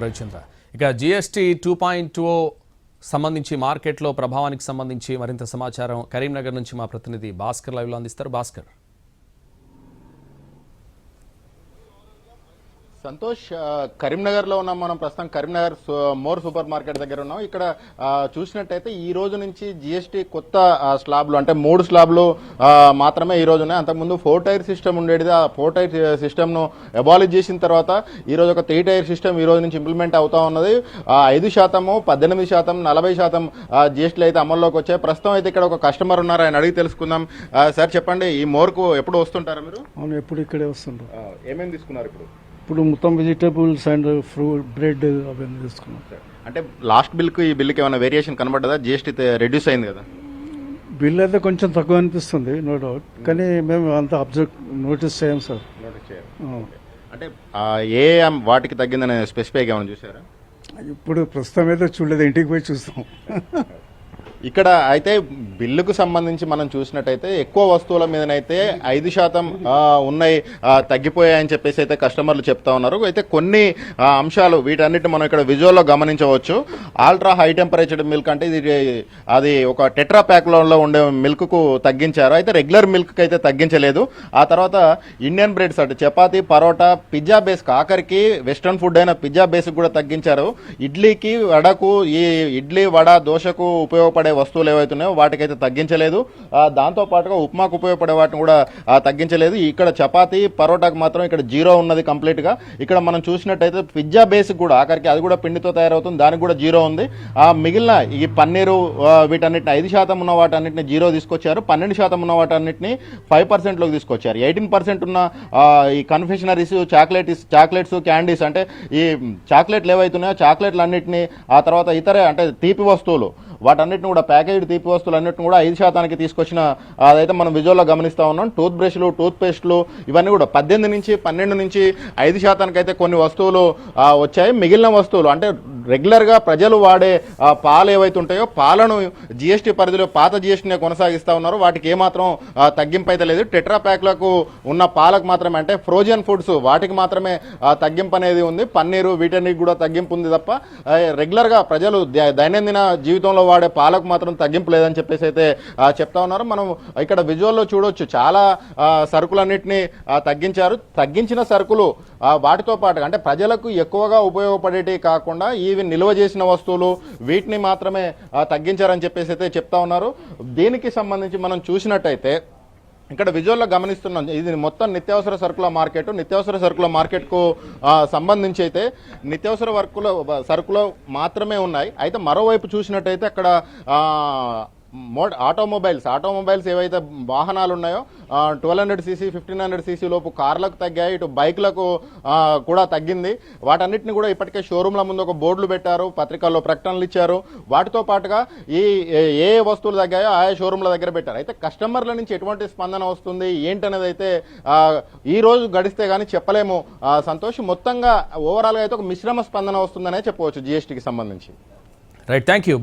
రవిచంద్ర, ఇక జిఎస్టీ 2.2 సంబంధించి మార్కెట్లో ప్రభావానికి సంబంధించి మరింత సమాచారం కరీంనగర్ నుంచి మా ప్రతినిధి భాస్కర్ లైవ్లో అందిస్తారు. భాస్కర్. సంతోష్, కరీంనగర్లో ఉన్నాం మనం ప్రస్తుతం. కరీంనగర్ మోర్ సూపర్ మార్కెట్ దగ్గర ఉన్నాం. ఇక్కడ చూసినట్టయితే ఈ రోజు నుంచి జిఎస్టీ కొత్త స్లాబ్లు అంటే 3 స్లాబ్లు మాత్రమే ఈ రోజు ఉన్నాయి. అంతకుముందు 4 టైర్ సిస్టమ్ ఉండేది. ఆ 4 టైర్ సిస్టమ్ను అబాలిష్ చేసిన తర్వాత ఈ రోజు ఒక 3 టైర్ సిస్టమ్ ఈ రోజు నుంచి ఇంప్లిమెంట్ అవుతా ఉన్నది. 5%, 18%, 40% జిఎస్టీలు అయితే అమల్లోకి వచ్చాయి. ప్రస్తుతం అయితే ఇక్కడ ఒక కస్టమర్ ఉన్నారు, ఆయన అడిగి తెలుసుకుందాం. సార్ చెప్పండి, ఈ మోర్కు ఎప్పుడు వస్తుంటారా మీరు? అవును, ఎప్పుడు ఇక్కడే వస్తుంటారు. ఏమేమి తీసుకున్నారు ఇప్పుడు మొత్తం వెజిటేబుల్స్ అండ్ ఫ్రూట్, బ్రెడ్ అవన్నీ తీసుకున్నాం. అంటే లాస్ట్ బిల్కి ఈ బిల్కి ఏమైనా వేరియేషన్ కనబడ్డదా? జిఎస్టీ రెడ్యూస్ అయింది కదా. బిల్ అయితే కొంచెం తక్కువ అనిపిస్తుంది, నో డౌట్. కానీ మేము అంత నోటీస్ చేయం సార్. అంటే ఏ వాటికి తగ్గిందని స్పెసిఫైగా ఏమైనా చూసారా? ఇప్పుడు ప్రస్తుతం అయితే చూడలేదు, ఇంటికి పోయి చూస్తాం. ఇక్కడ అయితే బిల్లుకు సంబంధించి మనం చూసినట్టయితే ఎక్కువ వస్తువుల మీదనైతే 5% ఉన్నాయి, తగ్గిపోయాయని చెప్పేసి అయితే కస్టమర్లు చెప్తా ఉన్నారు. అయితే కొన్ని అంశాలు వీటన్నిటిని మనం ఇక్కడ విజువల్లో గమనించవచ్చు. అల్ట్రా హై టెంపరేచర్డ్ మిల్క్ అంటే అది ఒక టెట్రా ప్యాక్లో ఉండే మిల్క్కు తగ్గించారు. అయితే రెగ్యులర్ మిల్క్ అయితే తగ్గించలేదు. ఆ తర్వాత ఇండియన్ బ్రెడ్స్ అంటే చపాతీ, పరోటా, పిజ్జా బేస్, ఆఖరికి వెస్ట్రన్ ఫుడ్ అయిన పిజ్జా బేస్కి కూడా తగ్గించారు. ఇడ్లీకి, వడకు, ఈ ఇడ్లీ, వడ, దోశకు ఉపయోగపడే వస్తువులు ఏవైతున్నాయో వాటికైతే తగ్గించలేదు. దాంతో పాటుగా ఉప్మాకు ఉపయోగపడే వాటిని కూడా తగ్గించలేదు. ఇక్కడ చపాతీ, పరోటాకు మాత్రం ఇక్కడ 0 ఉన్నది కంప్లీట్ గా. ఇక్కడ మనం చూసినట్టయితే పిజ్జా బేసిక్ కూడా ఆఖరికి అది కూడా పిండితో తయారవుతుంది, దానికి కూడా 0 ఉంది. మిగిలిన ఈ పన్నీరు వీటన్నిటిని 5% ఉన్న వాటన్నిటిని 0 తీసుకొచ్చారు. 12% ఉన్న వాటన్నిటిని 5%లోకి తీసుకొచ్చారు. 18% ఉన్న ఈ కన్ఫెషనరీస్, చాక్లెట్స్, క్యాండీస్ అంటే ఈ చాక్లెట్లు ఏవైతున్నాయో చాక్లెట్లు అన్నింటినీ, ఆ తర్వాత ఇతర అంటే తీపి వస్తువులు వాటన్నిటిని కూడా ప్యాకేజ్డ్ తీపి వస్తువులు అన్నింటిని కూడా 5%కి తీసుకొచ్చిన అదైతే మనం విజువల్లో గమనిస్తూ ఉన్నాం. టూత్ బ్రష్లు, టూత్ పేస్ట్లు ఇవన్నీ కూడా 18 నుంచి 12 నుంచి 5%కి అయితే కొన్ని వస్తువులు వచ్చాయి. మిగిలిన వస్తువులు అంటే రెగ్యులర్గా ప్రజలు వాడే పాలు ఏవైతే ఉంటాయో పాలను జిఎస్టీ పరిధిలో పాత జిఎస్టీనే కొనసాగిస్తూ ఉన్నారు. వాటికి ఏమాత్రం తగ్గింపు అయితే లేదు. టెట్రా ప్యాక్లకు ఉన్న పాలకు మాత్రమే అంటే ఫ్రోజన్ ఫుడ్స్ వాటికి మాత్రమే తగ్గింపు అనేది ఉంది. పన్నీరు వీటన్నిటికి కూడా తగ్గింపు ఉంది తప్ప రెగ్యులర్గా ప్రజలు దైనందిన జీవితంలో వాడే పాలకు మాత్రం తగ్గింపు లేదని చెప్పేసి అయితే చెప్తా ఉన్నారు. మనం ఇక్కడ విజువల్లో చూడొచ్చు, చాలా సరుకులన్నింటినీ తగ్గించారు. తగ్గించిన సరుకులు వాటితో పాటు అంటే ప్రజలకు ఎక్కువగా ఉపయోగపడేవి కాకుండా ఇవి నిల్వ చేసిన వస్తువులు వీటిని మాత్రమే తగ్గించారని చెప్పేసి అయితే చెప్తా ఉన్నారు. దీనికి సంబంధించి మనం చూసినట్టయితే ఇక్కడ విజువల్లో గమనిస్తున్నాం, ఇది మొత్తం నిత్యావసర సరుకుల మార్కెట్. నిత్యావసర సరుకుల మార్కెట్కు సంబంధించి అయితే నిత్యావసర సరుకులు మాత్రమే ఉన్నాయి. అయితే మరోవైపు చూసినట్టయితే అక్కడ ఆటోమొబైల్స్ ఏవైతే వాహనాలు ఉన్నాయో 1200cc, 1500cc లోపు కార్లకు తగ్గాయి, ఇటు బైక్లకు కూడా తగ్గింది. వాటన్నిటిని కూడా ఇప్పటికే షోరూమ్ల ముందు ఒక బోర్డులు పెట్టారు, పత్రికల్లో ప్రకటనలు ఇచ్చారు. వాటితో పాటుగా ఏ వస్తువులు తగ్గాయో ఆయా షోరూమ్ల దగ్గర పెట్టారు. అయితే కస్టమర్ల నుంచి ఎటువంటి స్పందన వస్తుంది ఏంటనేది అయితే ఈ రోజు గడిస్తే కానీ చెప్పలేము. సంతోష్, మొత్తంగా ఓవరాల్గా అయితే ఒక మిశ్రమ స్పందన వస్తుందనే చెప్పవచ్చు జిఎస్టీకి సంబంధించి. Right, thank you.